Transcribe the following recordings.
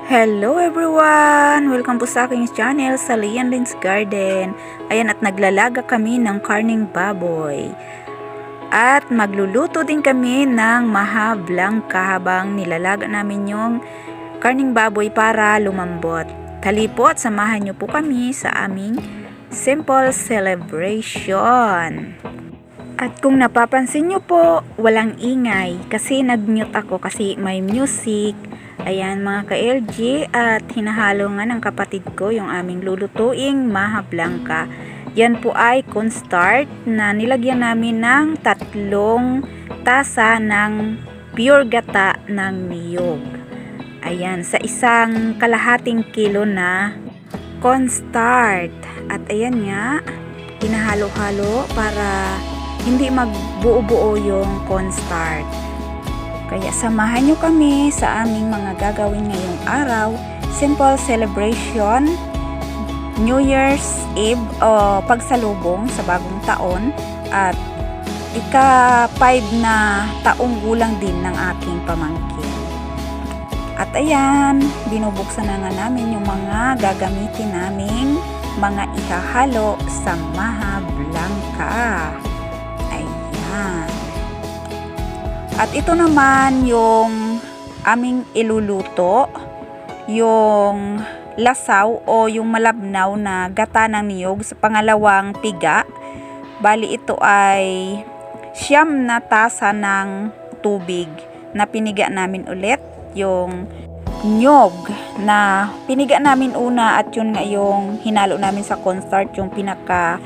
Hello everyone! Welcome po sa aking channel sa Lian Lynn's Garden. Ayan, at naglalaga kami ng karning baboy. At magluluto din kami ng maha blanca habang nilalaga namin yung karning baboy para lumambot. Talipot, samahan niyo po kami sa aming simple celebration. At kung napapansin nyo po, walang ingay kasi nag-mute ako kasi may music. Ayan mga ka-LG, at hinahalo nga ng kapatid ko yung aming lulutuing maha blanca. Yan po ay cornstarch na nilagyan namin ng 3 tasa ng pure gata ng niyog. Ayan, sa isang kalahating kilo na cornstarch. At ayan nga, hinahalo-halo para hindi magbuo-buo yung cornstarch. Kaya samahan nyo kami sa aming mga gagawin ngayong araw. Simple celebration, New Year's Eve o pagsalubong sa bagong taon, at ika-5 na taong gulang din ng aking pamangkin. At ayan, binubuksan na nga namin yung mga gagamitin naming mga ihahalo sa maha blanca. Ayan. At ito naman yung aming iluluto, yung lasaw o yung malabnaw na gata ng niyog sa pangalawang piga. Bali ito ay 9 na tasa ng tubig na piniga namin ulit. Yung niyog na piniga namin una, at yun nga yung hinalo namin sa cornstarch, yung pinaka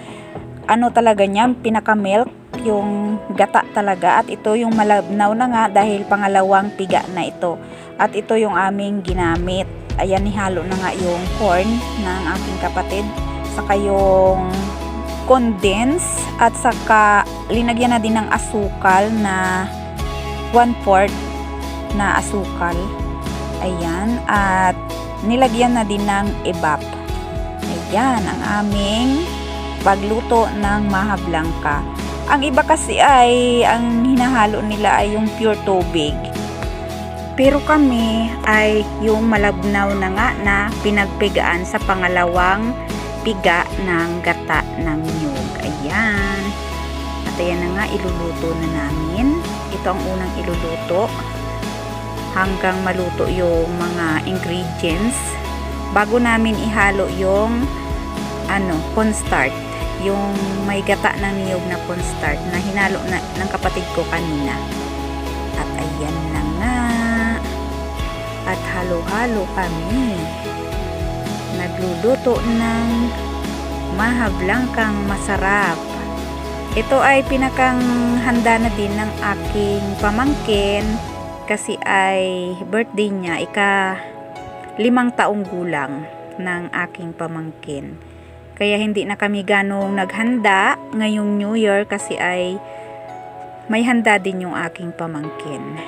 talaga niya, pinaka milk, yung gata talaga. At ito yung malabnaw na nga dahil pangalawang piga na ito. At ito yung aming ginamit. Ayan, nihalo na nga yung corn ng aking kapatid, saka yung condense, at saka linagyan na din ng asukal na 1/4 na asukal. Ayan, at nilagyan na din ng evap. Ayan ang aming pagluto ng maha blanca. Ang iba kasi ay ang hinahalo nila ay yung pure tubig. Pero kami ay yung malabnaw na nga na pinagpigaan sa pangalawang piga ng gata ng niyog. Ayan. At ayan na nga, iluluto na namin. Ito ang unang iluluto hanggang maluto yung mga ingredients bago namin ihalo yung cornstarch, yung may gata ng niyog na cornstarch na hinalo na ng kapatid ko kanina. At ayan na nga, at halo-halo kami, nagluluto ng maha blanca masarap. Ito ay pinakang handa na din ng aking pamangkin kasi ay birthday niya, ika-5 taong gulang ng aking pamangkin. Kaya hindi na kami ganong naghanda ngayong New Year kasi ay may handa din yung aking pamangkin.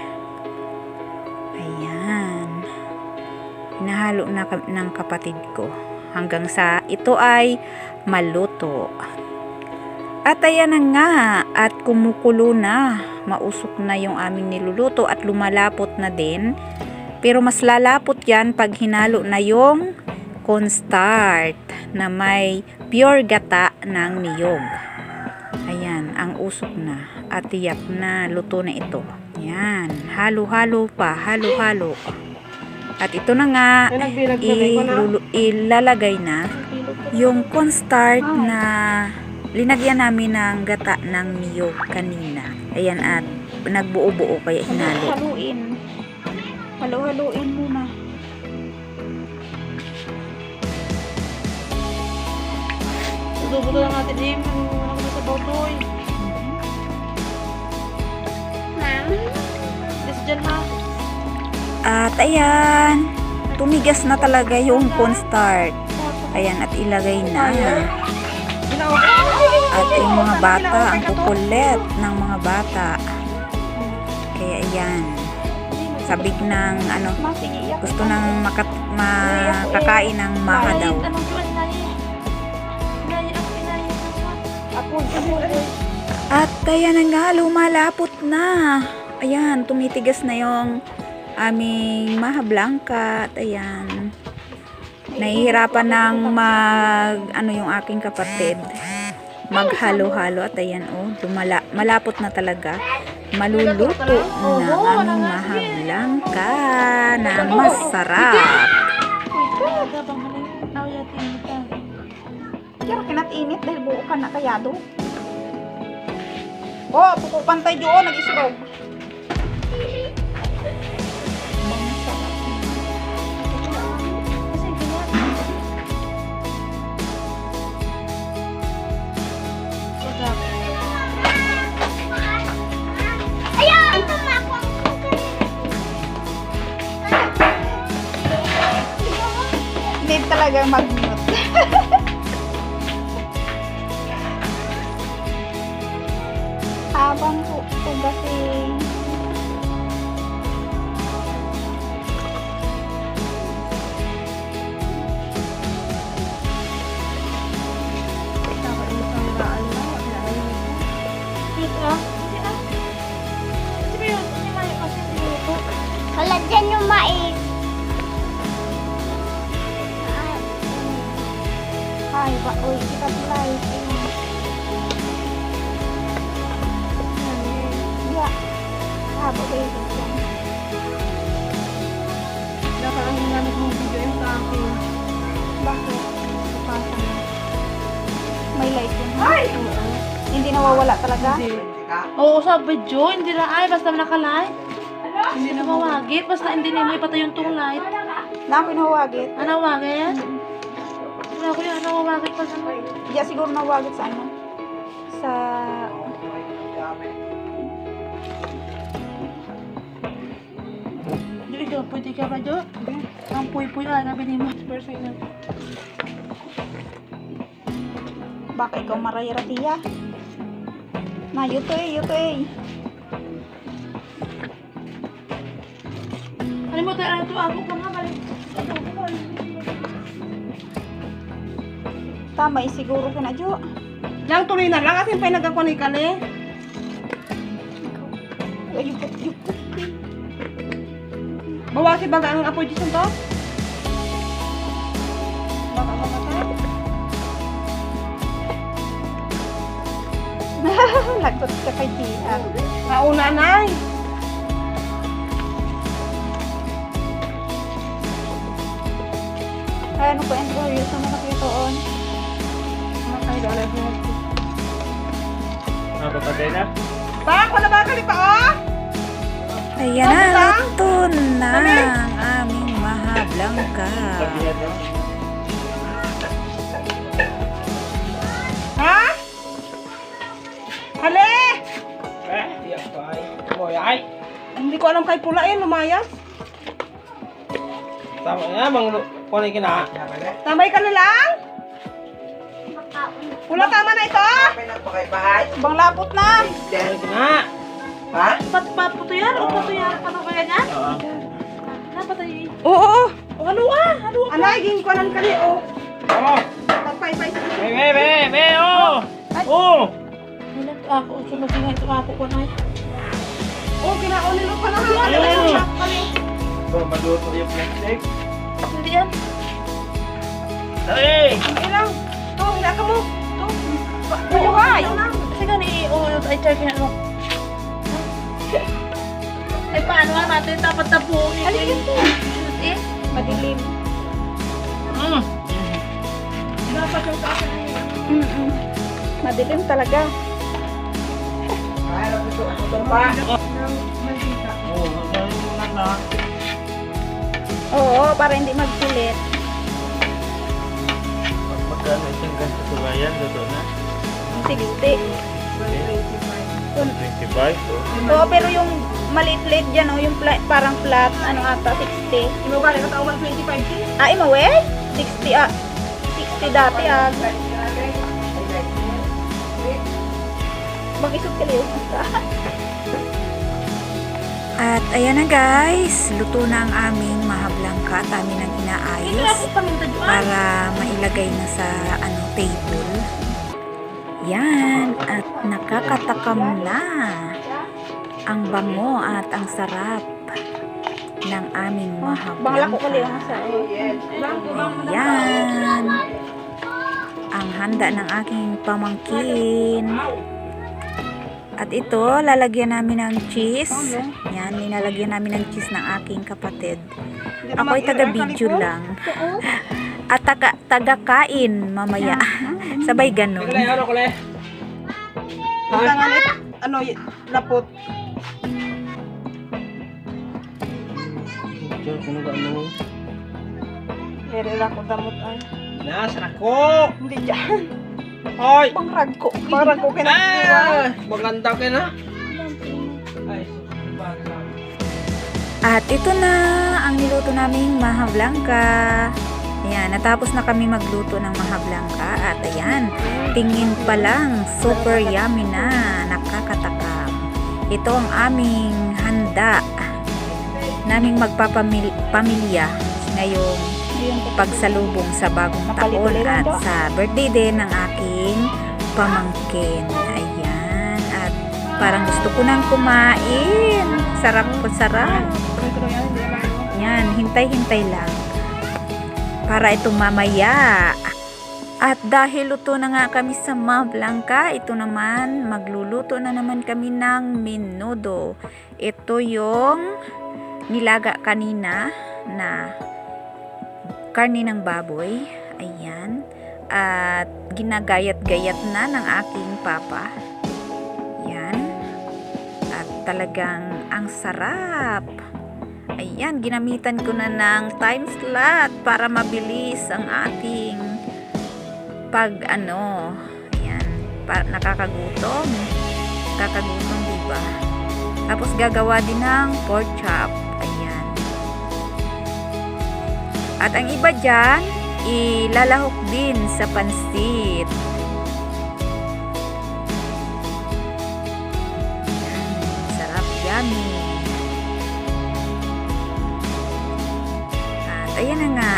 Ayan. Hinahalo na ng kapatid ko hanggang sa ito ay maluto. At ayan na nga, at kumukulo na. Mausok na yung aming niluluto at lumalapot na din. Pero mas lalapot yan pag hinalo na yung cornstarch na may pure gata ng niyog. Ayan, ang usok na at tiyak na luto na ito. Ayan, halo-halo pa, halo-halo. At ito na nga, ilalagay na yung cornstarch na linagyan namin ng gata ng niyog kanina. Ayan, at nagbuo-buo kaya hinalo. Halo-haloin muna. Buto lang natin din. Ano ko sa botoy. Kasi dyan ha. At ayan, tumigas na talaga yung cornstarch. Ayan, at ilagay na. At yung mga bata, ang kukulit ng mga bata. Kaya ayan, sabik ng gusto nang makakain ng maha daw. At kaya na nga, lumalapot na. Ayan, tumitigas na yung aming maha blanca. At ayan, nahihirapan ng ano yung aking kapatid, maghalo-halo. At ayan, oh, malapot na talaga. Maluluto na aming maha blanca na masarap. Kaya kinat-init dahil buo ka na kayado. Oh, pupupantay doon, nag-isulog. Need talaga mag-mute. Habang tugasin. Wala dyan yung mais. Ay, ba, uy, kita live. Ya. Ah, bagay dyan. Nakarang gamit mong video yung sa akin. Bakit? Kapasa na. May light yun, ha? Hindi nawawala talaga? Oo, sa video, hindi na ay, basta naka-light. Hindi na mawagit, basta hindi na may patay yung tong light. Na, pinawagit. Ano wagit? Wala ko yan, ano wagit pa sa Diya siguro nawagit sa ano? Sa... Dito, pwede ka ba dyan? Ang puy-puy ay, nabili mo. Baka ikaw marayra tiya. Na, yuto eh, yuto eh. Ano mo tayo, ito ako pa nga, balik. Tama eh, siguro ka na, Jo. Lang tuloy na lang kasi pa nagkakuan ka ni. Ay, yupot. Bawasi baga ang apoy dito to. Baka mamatay. Lagot ka kay Tia. Nauna nay. Ay, ano ko, Andrew, yun sa mga nakitoon. Matay dala mo. Napapatay na? Pa, wala ba ka pa oh? Ayan na, luto na ang aming maha blanca. Sabihan na. Ha? Hali! Yan pa ay. Boy ay. Hindi ko alam kay pula eh, lumayas. Tama na, bang kunin kina. Tambay ka na lang? Pula tama na ito? Bang lapot na. Kunin kina. Pato yan? O pato yan? Pato kaya yan? Oo. Napatay. Oo. O ano ah? Ano ah? Anay, ging ko nan kani oh. Oo. Tagpay-pay sa Be, oh. Oh. Wala ako. Sunod nga ito ako ko na. Oh, kinaon nilo pa na ha. Ayun. So, maluto yung plastic. Hindi yan. Hey! Hindi lang. To, hila ka mo. To. Buhay. Kasi gani, ay try ka na ano. Ay paano nga natin dapat tapunin? Ano yun to? Eh? Madilim. Dapat yung sa akin ay Madilim talaga. Oo, magkakaroon na. Oo, para hindi magkulit. Magkano isang ganito sulayan, doon na? Sigti. 25 to. Oo, pero yung maliit-liit dyan, oh, yung parang flat, ano ata, 60. Imo ba ka taong 25 Ah, imawe? 60 ah. 60 dati ah. Mag-isot ka liyo. At ayan na guys, luto na ang aming maha blanca at amin ang inaayos para mailagay na sa table. Yan, at nakakatakam na. Ang bango at ang sarap. ng aming Bangla ko kali ang mahablangka. sa. Ayan. Ang handa ng aking pamangkin. At ito, lalagyan namin ng cheese. Yan, nilalagyan namin ng cheese ng aking kapatid. Ako ay taga-video lang. At taga-kain mamaya. Sabay ganun. Ano ko le? Tangan ito. Ano, lapot. Kung ano. Meron lang ko damot ay. Nasra ko! Hindi dyan. Hoy! Pangrag ko. Pangrag ko kinakdiwa. Maganda ka na. Ay, bagla. At ito na ang niluto naming mahablangka. Ayan, natapos na kami magluto ng mahablangka. At ayan, tingin pa lang, super yummy na, nakakatakam. Ito ang aming handa naming magpapamilya ngayong pagsalubong sa bagong taon at sa birthday din ng aking pamangkin. Ayan, at parang gusto ko nang kumain. Sarap po, sarap. Yan, hintay-hintay lang para ito mamaya. At dahil luto na nga kami sa mahablangka, ito naman, magluluto na naman kami ng menudo. Ito yung nilaga kanina na karne ng baboy. Ayan. At ginagayat-gayat na ng aking papa. Ayan. At talagang ang sarap. Ayan, ginamitan ko na ng time slot para mabilis ang ating ayan, nakakagutom. Kakagutom, diba? Tapos gagawa din ng pork chop. Ayan. At ang iba dyan, ilalahok din sa pansit. Ayan, sarap, yummy. At ayan na nga,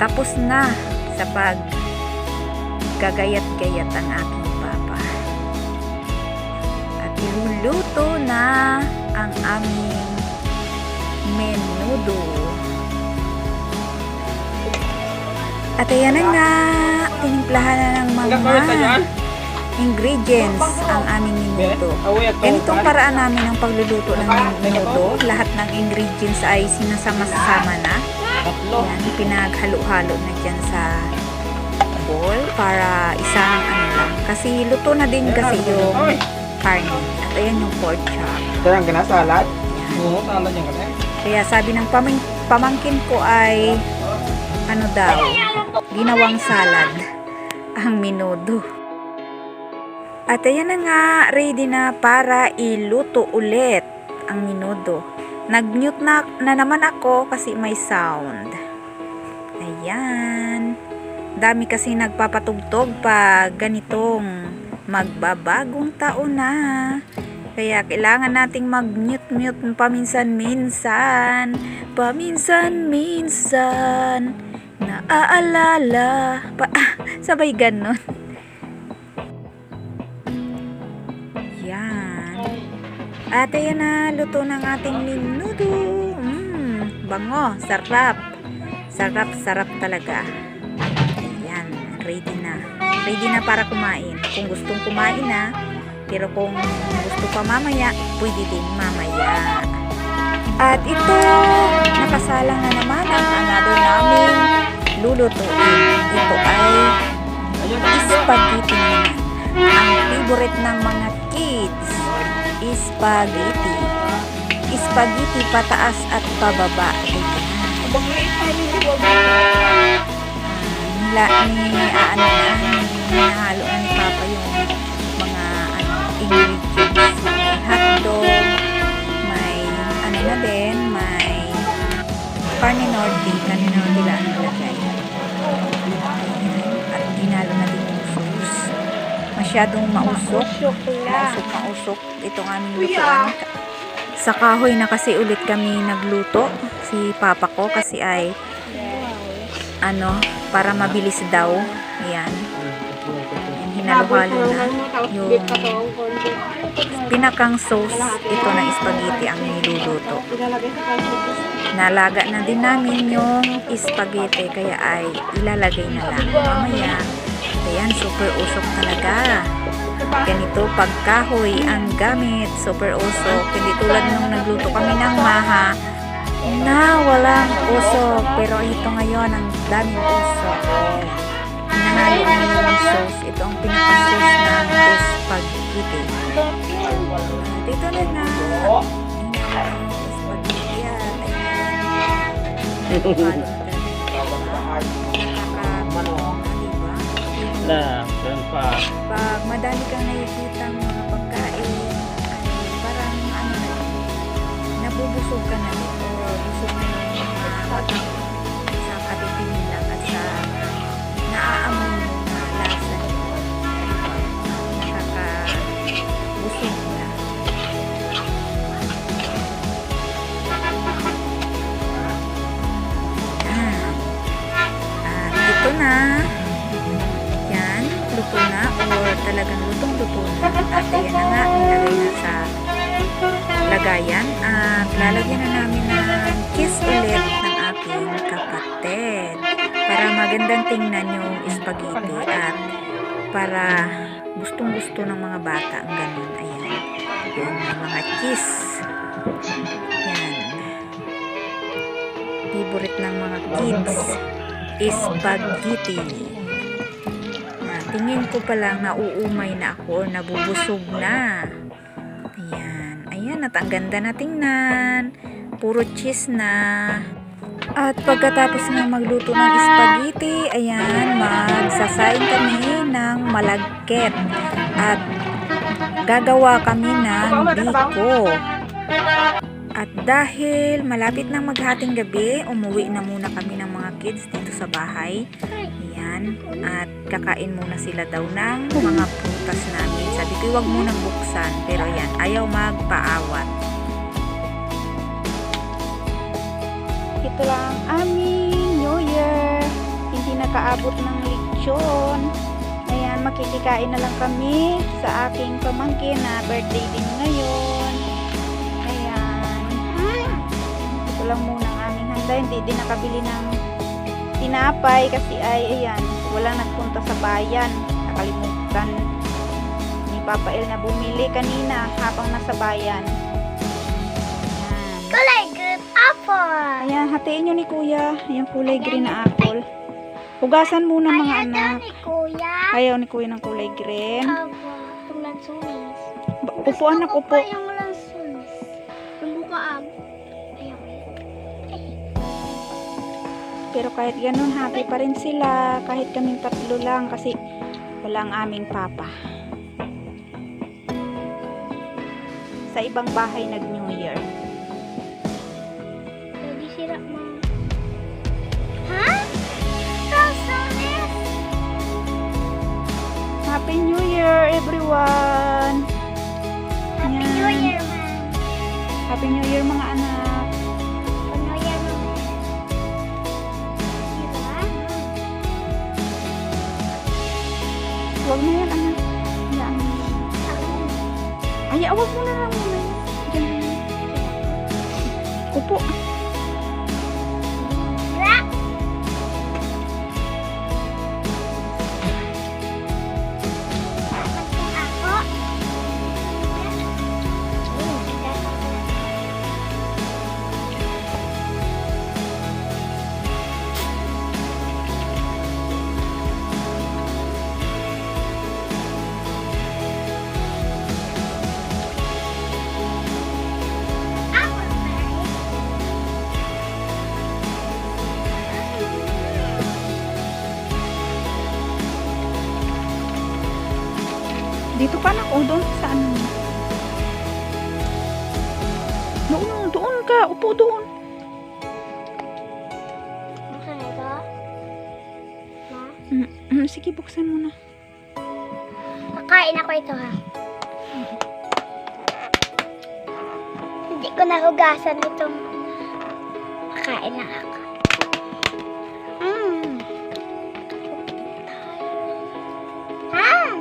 tapos na sa gagayat-gayat ang aking papa. At iluluto na ang aming menudo. At ayan na nga, tinimplahan na ng mga ingredients ang aming menudo. Ganitong paraan namin ang pagluluto ng menudo. Lahat ng ingredients ay sinasama-sama na. Yan, pinaghalo-halo na dyan sa bowl para isang lang. Kasi luto na din kasi yung karne. At ayan yung pork chop. Kaya ang kinasalad? Oo, salad yung kanya. Kaya sabi ng pamangkin ko ay ginawang salad ang menudo. At ayan na nga, ready na para iluto ulit ang menudo. Nag-mute na naman ako kasi may sound. Ayan. Dami kasi nagpapatugtog pag ganitong magbabagong taon na. Kaya kailangan nating mag-mute paminsan-minsan. Paminsan-minsan. Naaalala. Sabay ganon. Yan. At ayan na, luto ng ating menudo. Bango, sarap. Sarap talaga. Ayan, ready na. Ready na para kumain. Kung gustong kumain na, pero kung gusto pa mamaya, pwede din mamaya. At ito, nakasalang na naman ang another naming lulutuin. Ito ay spaghetti naman. Ang favorite ng mga kids, spaghetti. Spaghetti pataas at pababa. Hinahalo na ni Papa yung mga ingredients. May hotdog, may na din, may carne norte lang nilagay. At ginalo na din yung sauce. Masyadong mausok. Mausok itong aming lutuan. Sa kahoy na kasi ulit kami nagluto. Si Papa ko kasi ay para mabilis daw. Ayan. Hinalo-halo na yung pinakang sauce ito ng spaghetti ang niluluto. Ilalagay sa pancit. Nalaga na din namin yung spaghetti kaya ay ilalagay na lang mamaya. Ayan, super usok talaga. Ganito pag kahoy ang gamit, super usok. Hindi tulad nung nagluto kami ng maha na walang usok. Pero ito ngayon ang daming usok. Nanalo yung sauce. Ito ang pinaka-sauce ng spaghetti. Dito na na. Spaghetti yan. Ayan. Na, yan pa. Pag madami kang nakikita ng mga pagkain, ay parang ano na, nabubusog ka na rin o busog na yung mga mata sa katitingin lang at sa naaamoy mo na lasa nito. Nakakabusog na. Ito na. Yan, luto na or talagang lutong-luto na. At ayan na nga, nilagay na sa lagayan. At lalagyan na namin ng cheese ulit ng aking kapatid. Para magandang tingnan yung spaghetti at para gustong-gusto ng mga bata ang ganun. Ayan. Yan, may mga cheese. Yan. Favorite ng mga kids. Spaghetti. Tingin ko pa lang nauumay na ako, nabubusog na. Ayan. Ayan, at ang ganda na tingnan. Puro cheese na. At pagkatapos na magluto ng spaghetti, ayan, magsasaing kami ng malagkit. At gagawa kami ng biko. At dahil malapit nang maghating gabi, umuwi na muna kami ng mga kids dito sa bahay. Ayan. At kakain muna sila daw ng mga prutas namin. Sabi ko, huwag munang buksan. Pero ayan, ayaw magpaawat. Ito lang aming New Year. Hindi nakaabot ng lechon. Ayan, makikikain na lang kami sa aking pamangkin na birthday din ngayon. Ito lang muna ang aming handa. Hindi din nakabili ng tinapay kasi ay ayan, walang nagpunta sa bayan. Nakalimutan ni Papa El na bumili kanina habang nasa bayan. Ayan. Kulay green apple. Ayan, hatiin nyo ni Kuya. Ayan, kulay green na apple. Hugasan muna mga anak. Ni Kuya. Ayaw ni Kuya ng kulay green. Itong lansunis. Upo anak, upo. Yung lansunis. Yung bukaag. Ayaw. Pero kahit ganun, happy pa rin sila. Kahit kaming tatlo lang kasi walang aming papa. Sa ibang bahay nag-New Year. Lagi sira mo. Ha? Lansunis? Happy New Year, everyone! Happy New Year, man. Happy New Year, mga anak! Happy New Year, man. Diba? Huwag na yan, anak. Hayaan mo. Ay, huwag mo na lang muna. Diyan na yan. Upo. Dito pa anak, o doon sa ano. Doon ka, upo doon. Buksan ito? Ma? Sige, buksan mo na. Kakain ako ito, ha? Hindi ko nahugasan itong kakain lang ako. Ha?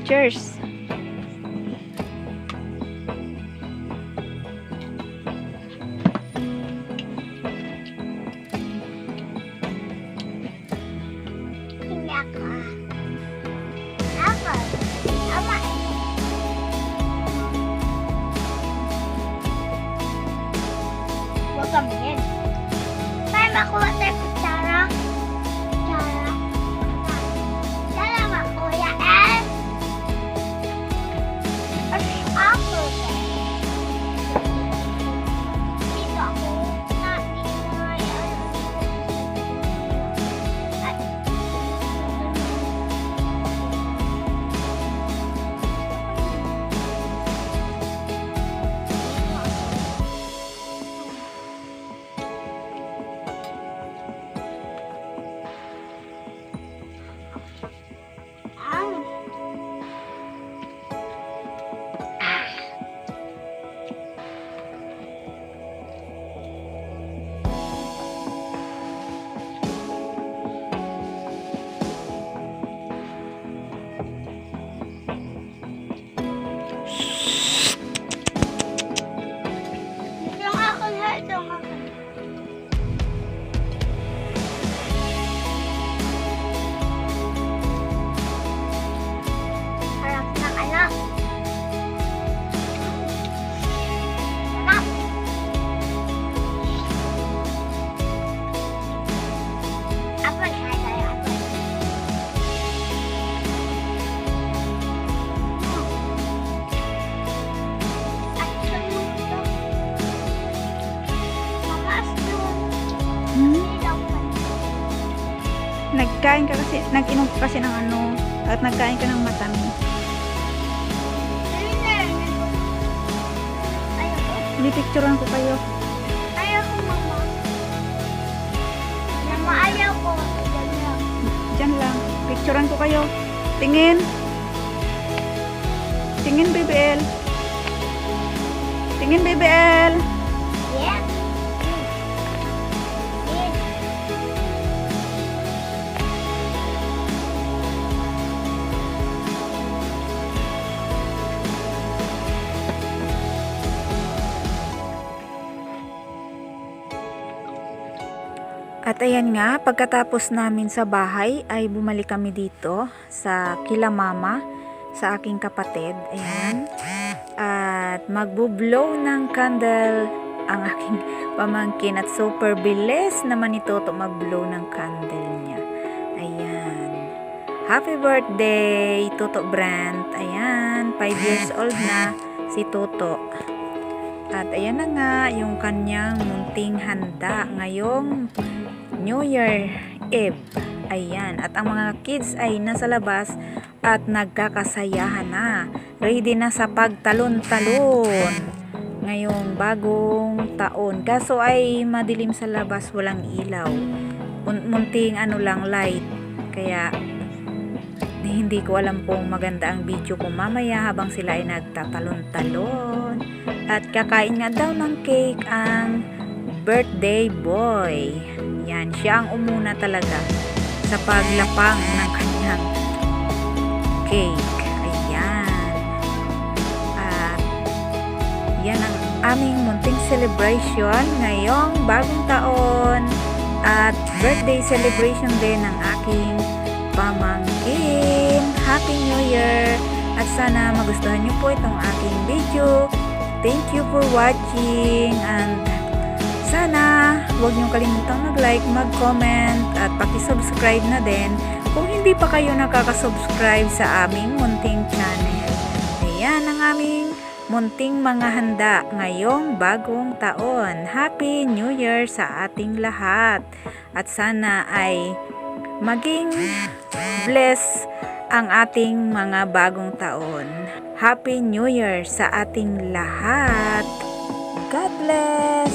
pictures. Hindi ako. Ako. Tama eh. Huwag kami yan. Tayo makuha tayo kutsara. Kutsara. Dala ba kuya El? Ako. Dito ako. Dito nga yan. Yung akin ha, yung akin. Harap ng anak. Sarap. Apple, kaya tayo apple. At sunod ito. Mamaas doon. Ilaw pa. Nagkain ka kasi, nag-inom ka kasi ng ano, at nagkain ka ng matamis. Ayoko. Pipicturean ko kayo. Ayoko, mama. Mama, ayoko. Ganyan. Diyan lang. Picturean ko kayo. Tingin. Tingin, BBL. Tingin, BBL. Yeah. At ayan nga, pagkatapos namin sa bahay ay bumalik kami dito sa kila mama, sa aking kapatid. Ayan. At magbo-blow ng candle ang aking pamangkin at super bilis naman ni Toto mag-blow ng candle niya. Ayan. Happy birthday, Toto Brand. Ayan, 5 years old na si Toto. At ayan na nga yung kanyang munting handa ngayong New Year Eve. Ayan. At ang mga kids ay nasa labas at nagkakasayahan na. Ready na sa pagtalon-talon ngayong bagong taon. Kaso ay madilim sa labas, walang ilaw. Munting ano lang, light. Kaya hindi ko alam kung maganda ang video ko mamaya habang sila ay nagtatalon-talon. At kakain nga daw ng cake ang birthday boy. Yan, siya ang umuna talaga sa paglapang ng kanyang cake. Ayan. At yan ang aming munting celebration ngayong bagong taon at birthday celebration din ng aking pamangkin. Happy New Year! At sana magustuhan niyo po itong aking video. Thank you for watching and sana huwag niyong kalimutang mag-like, mag-comment at paki-subscribe na din kung hindi pa kayo nakaka-subscribe sa aming munting channel. Ayan ang aming munting mga handa ngayong bagong taon. Happy New Year sa ating lahat. At sana ay maging bless ang ating mga bagong taon. Happy New Year sa ating lahat. God bless!